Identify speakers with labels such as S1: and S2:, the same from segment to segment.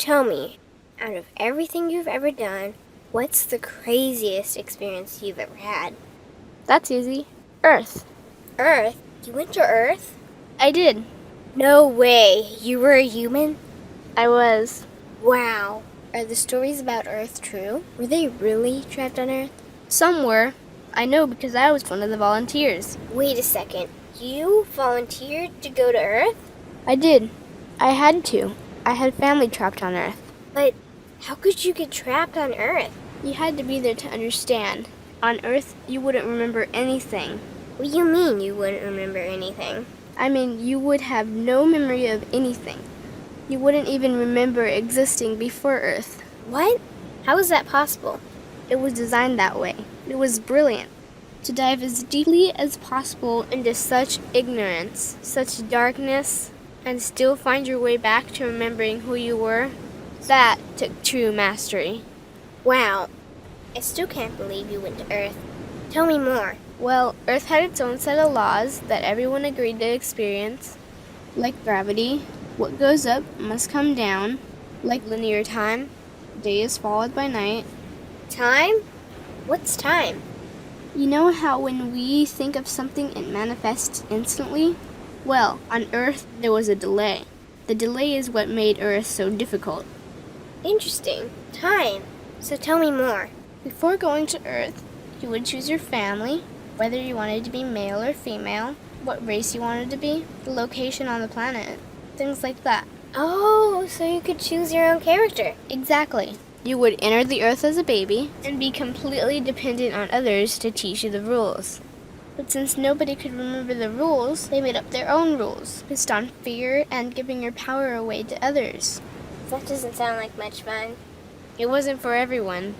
S1: Tell me, out of everything you've ever done, what's the craziest experience you've ever had?
S2: That's easy. Earth.
S1: Earth? You went to Earth?
S2: I did.
S1: No way. You were a human?
S2: I was.
S1: Wow. Are the stories about Earth true? Were they really trapped on Earth?
S2: Some were. I know because I was one of the volunteers.
S1: Wait a second. You volunteered to go to Earth?
S2: I did. I had to. I had family trapped on Earth.
S1: But how could you get trapped on Earth?
S2: You had to be there to understand. On Earth, you wouldn't remember anything.
S1: What do you mean you wouldn't remember anything?
S2: I mean, you would have no memory of anything. You wouldn't even remember existing before Earth.
S1: What? How is that possible?
S2: It was designed that way. It was brilliant. To dive as deeply as possible into such ignorance, such darkness, and still find your way back to remembering who you were, that took true mastery.
S1: Wow. I still can't believe you went to Earth. Tell me more.
S2: Well, Earth had its own set of laws that everyone agreed to experience, like gravity. What goes up must come down, like linear time. Day is followed by night.
S1: Time? What's time?
S2: You know how when we think of something, it manifests instantly? Well, on Earth, there was a delay. The delay is what made Earth so difficult.
S1: Interesting. Time. So tell me more.
S2: Before going to Earth, you would choose your family, whether you wanted to be male or female, what race you wanted to be, the location on the planet, things like that.
S1: Oh, so you could choose your own character.
S2: Exactly. You would enter the Earth as a baby and be completely dependent on others to teach you the rules. But since nobody could remember the rules, they made up their own rules, based on fear and giving your power away to others.
S1: That doesn't sound like much fun.
S2: It wasn't for everyone.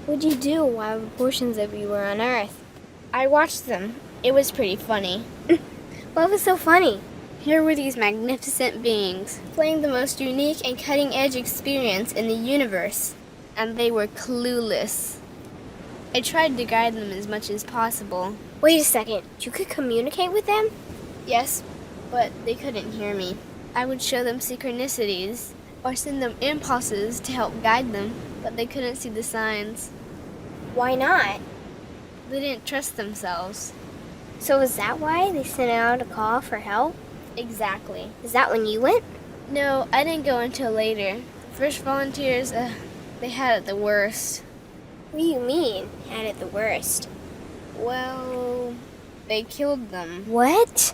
S1: What'd you do while portions of you were on Earth?
S2: I watched them. It was pretty funny.
S1: What was so funny?
S2: Here were these magnificent beings, playing the most unique and cutting-edge experience in the universe, and they were clueless. I tried to guide them as much as possible.
S1: Wait a second. You could communicate with them?
S2: Yes, but they couldn't hear me. I would show them synchronicities, or send them impulses to help guide them, but they couldn't see the signs.
S1: Why not?
S2: They didn't trust themselves.
S1: So is that why they sent out a call for help?
S2: Exactly.
S1: Is that when you went?
S2: No, I didn't go until later. The first volunteers, they had it the worst.
S1: What do you mean, had it the worst?
S2: Well, they killed them.
S1: What?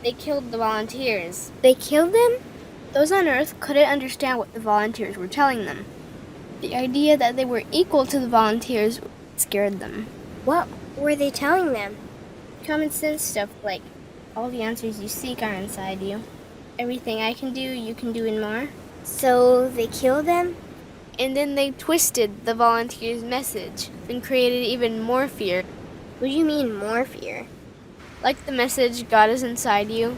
S2: They killed the volunteers.
S1: They killed them?
S2: Those on Earth couldn't understand what the volunteers were telling them. The idea that they were equal to the volunteers scared them.
S1: What were they telling them?
S2: Common sense stuff like, all the answers you seek are inside you. Everything I can do, you can do and more.
S1: So they killed them?
S2: And then they twisted the volunteers' message and created even more fear.
S1: What do you mean, more fear?
S2: Like the message, God is inside you,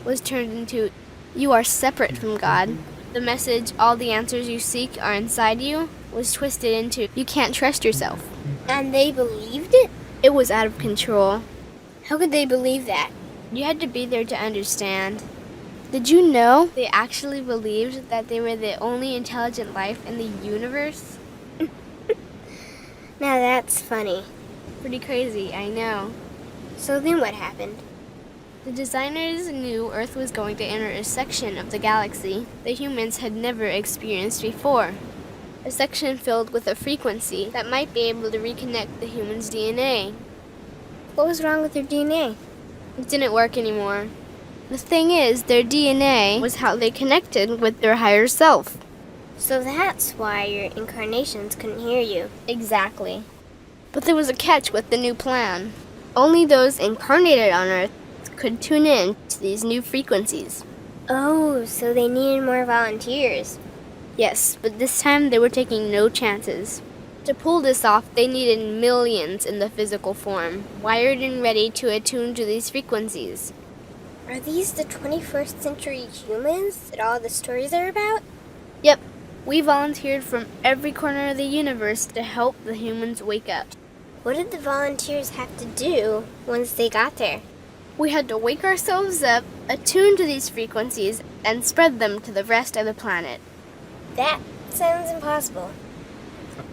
S2: was turned into, you are separate from God. The message, all the answers you seek are inside you, was twisted into, you can't trust yourself.
S1: And they believed it?
S2: It was out of control.
S1: How could they believe that?
S2: You had to be there to understand. Did you know they actually believed that they were the only intelligent life in the universe?
S1: Now that's funny.
S2: Pretty crazy, I know.
S1: So then what happened?
S2: The designers knew Earth was going to enter a section of the galaxy that humans had never experienced before. A section filled with a frequency that might be able to reconnect the human's DNA.
S1: What was wrong with their DNA?
S2: It didn't work anymore. The thing is, their DNA was how they connected with their higher self.
S1: So that's why your incarnations couldn't hear you.
S2: Exactly. But there was a catch with the new plan. Only those incarnated on Earth could tune in to these new frequencies.
S1: Oh, so they needed more volunteers.
S2: Yes, but this time they were taking no chances. To pull this off, they needed millions in the physical form, wired and ready to attune to these frequencies.
S1: Are these the 21st century humans that all the stories are about?
S2: Yep. We volunteered from every corner of the universe to help the humans wake up.
S1: What did the volunteers have to do once they got there?
S2: We had to wake ourselves up, attune to these frequencies, and spread them to the rest of the planet.
S1: That sounds impossible.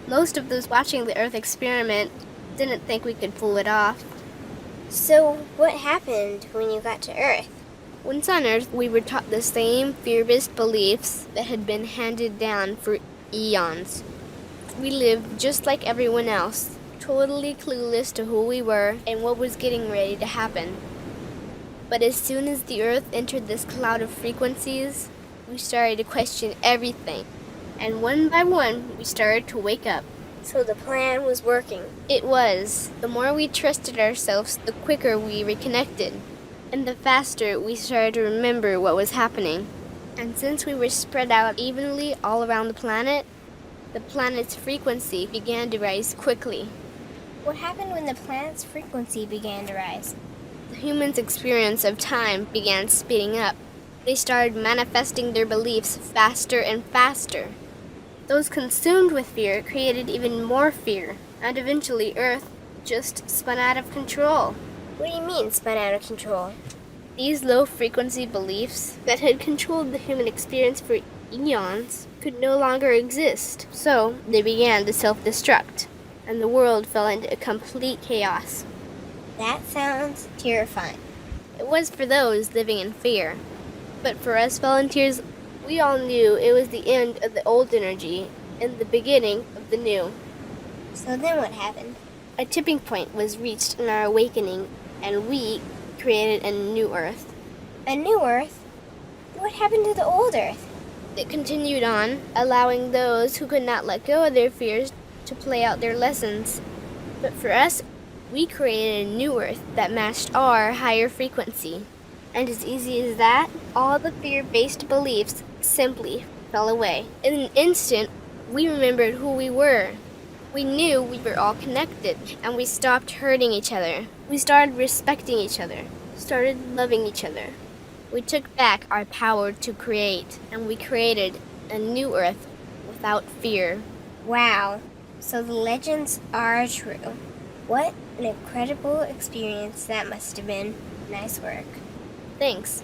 S2: Most of those watching the Earth experiment didn't think we could pull it off.
S1: So, what happened when you got to Earth?
S2: Once on Earth, we were taught the same fear-based beliefs that had been handed down for eons. We lived just like everyone else, totally clueless to who we were and what was getting ready to happen. But as soon as the Earth entered this cloud of frequencies, we started to question everything. And one by one, we started to wake up.
S1: So the plan was working.
S2: It was. The more we trusted ourselves, the quicker we reconnected. And the faster we started to remember what was happening. And since we were spread out evenly all around the planet's frequency began to rise quickly.
S1: What happened when the planet's frequency began to rise?
S2: The humans' experience of time began speeding up. They started manifesting their beliefs faster and faster. Those consumed with fear created even more fear, and eventually Earth just spun out of control.
S1: What do you mean, spun out of control?
S2: These low-frequency beliefs that had controlled the human experience for eons could no longer exist, so they began to self-destruct, and the world fell into complete chaos.
S1: That sounds terrifying.
S2: It was for those living in fear, but for us volunteers, we all knew it was the end of the old energy and the beginning of the new.
S1: So then what happened?
S2: A tipping point was reached in our awakening, and we created a new Earth.
S1: A new Earth? What happened to the old Earth?
S2: It continued on, allowing those who could not let go of their fears to play out their lessons. But for us, we created a new Earth that matched our higher frequency. And as easy as that, all the fear-based beliefs simply fell away. In an instant, we remembered who we were. We knew we were all connected, and we stopped hurting each other. We started respecting each other, started loving each other. We took back our power to create, and we created a new Earth without fear.
S1: Wow, so the legends are true. What an incredible experience that must have been. Nice work.
S2: Thanks.